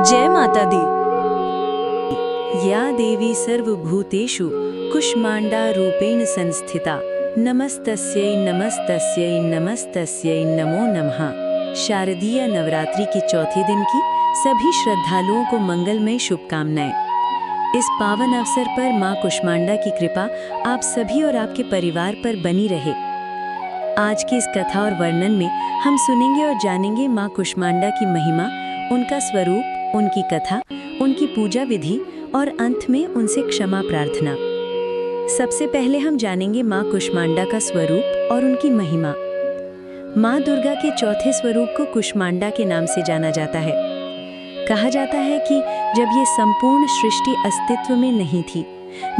जय माता दी। या देवी सर्वभूतेषु कुष्मांडा रूपेण संस्थिता नमस्तस्यै नमस्तस्यै नमस्तस्यै नमो नमः। शारदीय नवरात्रि के चौथे दिन की सभी श्रद्धालुओं को मंगलमय शुभकामनाएं। इस पावन अवसर पर मां कुष्मांडा की कृपा आप सभी और आपके परिवार पर बनी रहे। आज की इस कथा और वर्णन में हम सुनेंगे और जानेंगे मां कुष्मांडा की महिमा, उनका स्वरूप, उनकी कथा, उनकी पूजा विधि और अंत में उनसे क्षमा प्रार्थना। सबसे पहले हम जानेंगे मां कुष्मांडा का स्वरूप और उनकी महिमा। मां दुर्गा के चौथे स्वरूप को कुष्मांडा के नाम से जाना जाता है। कहा जाता है कि जब ये संपूर्ण सृष्टि अस्तित्व में नहीं थी,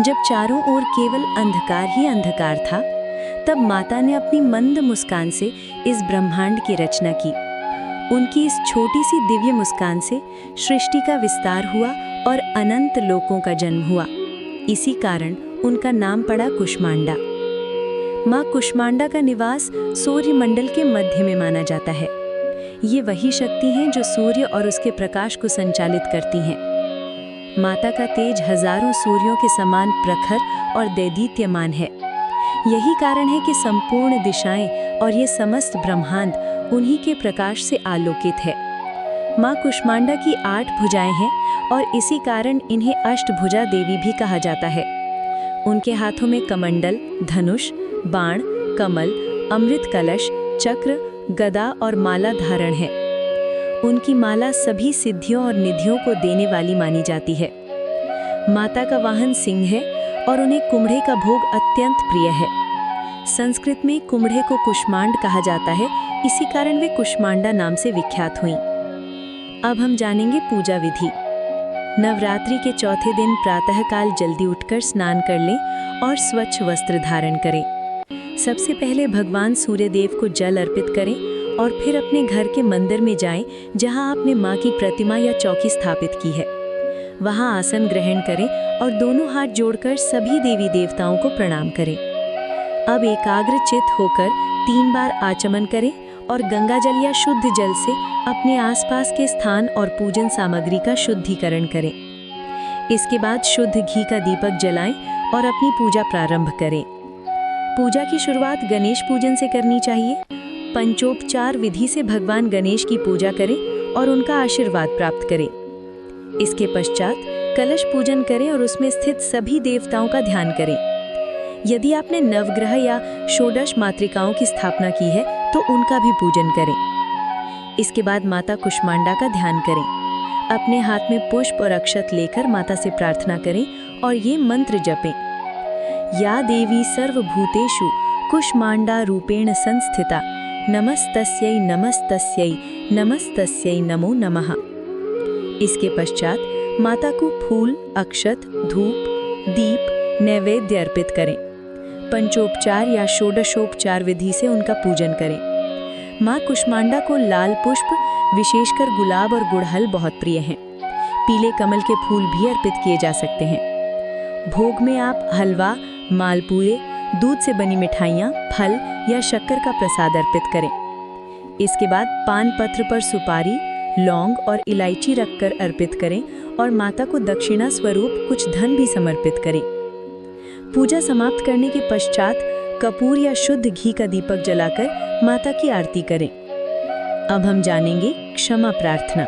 जब चारों ओर केवल अंधकार ही अंधकार था, तब माता ने अपनी मंद मुस्कान से इस ब्रह्मांड की रचना की। उनकी इस छोटी सी दिव्य मुस्कान से सृष्टि का विस्तार हुआ और अनंत लोकों का जन्म हुआ। इसी कारण उनका नाम पड़ा कुष्मांडा। मां कुष्मांडा का निवास सूर्य मंडल के मध्य में माना जाता है। ये वही शक्ति हैं जो सूर्य और उसके प्रकाश को संचालित करती हैं। माता का तेज हजारों सूर्यों के समान प्रखर और दैदीप्यमान है। यही कारण है कि संपूर्ण दिशाएं और ये समस्त ब्रह्मांड उन्हीं के प्रकाश से आलोकित है। मां कुष्मांडा की 8 भुजाएं हैं और इसी कारण इन्हें अष्टभुजा देवी भी कहा जाता है। उनके हाथों में कमंडल, धनुष, बाण, कमल, अमृत कलश, चक्र, गदा और माला धारण है। उनकी माला सभी सिद्धियों और निधियों को देने वाली मानी जाती है। माता का वाहन सिंह है और उन्हें कुम्हड़े का भोग अत्यंत प्रिय है। संस्कृत में कुम्हड़े को कुष्मांड कहा जाता है, इसी कारण वे कुष्मांडा नाम से विख्यात हुईं। अब हम जानेंगे पूजा विधि। नवरात्रि के चौथे दिन प्रातःकाल जल्दी उठकर स्नान कर लें और स्वच्छ वस्त्र धारण करें। सबसे पहले भगवान सूर्यदेव को जल अर्पित करें और फिर अपने घर के मंदिर में जाएं, जहां आपने मां की प्रतिमा या चौकी स्थापित की है। वहां आसन ग्रहण करें और दोनों हाथ जोड़कर सभी देवी देवताओं को प्रणाम करें। अब एकाग्र चित्त होकर 3 बार आचमन करें और गंगा जल या शुद्ध जल से अपने आसपास के स्थान और पूजन सामग्री का शुद्धिकरण करें। इसके बाद शुद्ध घी का दीपक जलाएं और अपनी पूजा प्रारंभ करें। पूजा की शुरुआत गणेश पूजन से करनी चाहिए। पंचोपचार विधि से भगवान गणेश की पूजा करें और उनका आशीर्वाद प्राप्त करें। इसके पश्चात कलश पूजन करें और उसमें स्थित सभी देवताओं का ध्यान करें। यदि आपने नवग्रह या षोडश मातृकाओं की स्थापना की है तो उनका भी पूजन करें। इसके बाद माता कुष्मांडा का ध्यान करें। अपने हाथ में पुष्प और अक्षत लेकर माता से प्रार्थना करें और ये मंत्र जपें। या देवी सर्वभूतेषु कुष्मांडा रूपेण संस्थिता नमस्तस्यै नमस्तस्यै नमस्तस्यै नमो नमः। इसके पश्चात माता को फूल, अक्षत, धूप, दीप, नैवेद्य अर्पित करें। पंचोपचार या षोडशोपचार विधि से उनका पूजन करें। मां कुष्मांडा को लाल पुष्प, विशेषकर गुलाब और गुड़हल बहुत प्रिय हैं। पीले कमल के फूल भी अर्पित किए जा सकते हैं। भोग में आप हलवा, मालपुए, दूध से बनी मिठाइयाँ, फल या शक्कर का प्रसाद अर्पित करें। इसके बाद पान पत्र पर सुपारी, लौंग और इलायची रखकर अर्पित करें और माता को दक्षिणा स्वरूप कुछ धन भी समर्पित करें। पूजा समाप्त करने के पश्चात कपूर या शुद्ध घी का दीपक जलाकर माता की आरती करें। अब हम जानेंगे क्षमा प्रार्थना।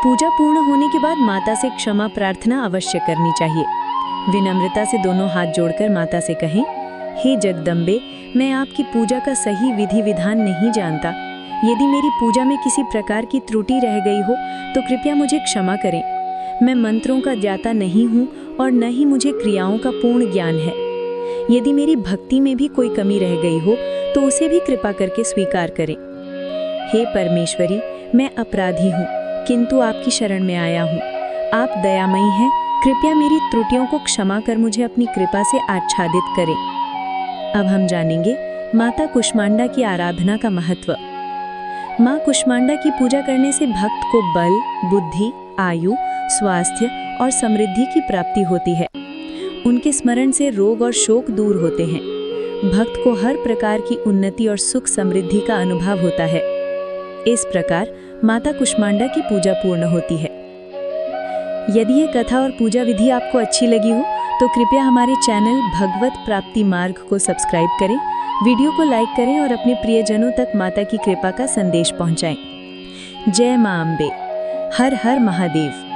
पूजा पूर्ण होने के बाद माता से क्षमा प्रार्थना अवश्य करनी चाहिए। विनम्रता से दोनों हाथ जोड़कर माता से कहें, हे जगदम्बे, मैं आपकी पूजा का सही विधि विधान नहीं जानता। यदि मेरी पूजा में किसी प्रकार की त्रुटि रह गई हो तो कृपया मुझे क्षमा करें। मैं मंत्रों का ज्ञाता नहीं हूँ और न ही मुझे क्रियाओं का पूर्ण ज्ञान है। यदि मेरी भक्ति में भी कोई कमी रह गई हो तो उसे भी कृपा करके स्वीकार करें। हे परमेश्वरी, मैं अपराधी हूँ, किंतु आपकी शरण में आया हूँ। आप दयामयी हैं, कृपया मेरी त्रुटियों को क्षमा कर मुझे अपनी कृपा से आच्छादित करें। अब हम जानेंगे माता कुष्मांडा की आराधना का महत्व। मां कुष्मांडा की पूजा करने से भक्त को बल, बुद्धि, आयु, स्वास्थ्य और समृद्धि की प्राप्ति होती है। उनके स्मरण से रोग और शोक दूर होते हैं। भक्त को हर प्रकार की उन्नति और सुख समृद्धि का अनुभव होता है। इस प्रकार माता कुष्मांडा की पूजा पूर्ण होती है। यदि ये कथा और पूजा विधि आपको अच्छी लगी हो तो कृपया हमारे चैनल भगवत प्राप्ति मार्ग को सब्सक्राइब करें, वीडियो को लाइक करें और अपने प्रियजनों तक माता की कृपा का संदेश पहुंचाएं। जय मां अम्बे। हर हर महादेव।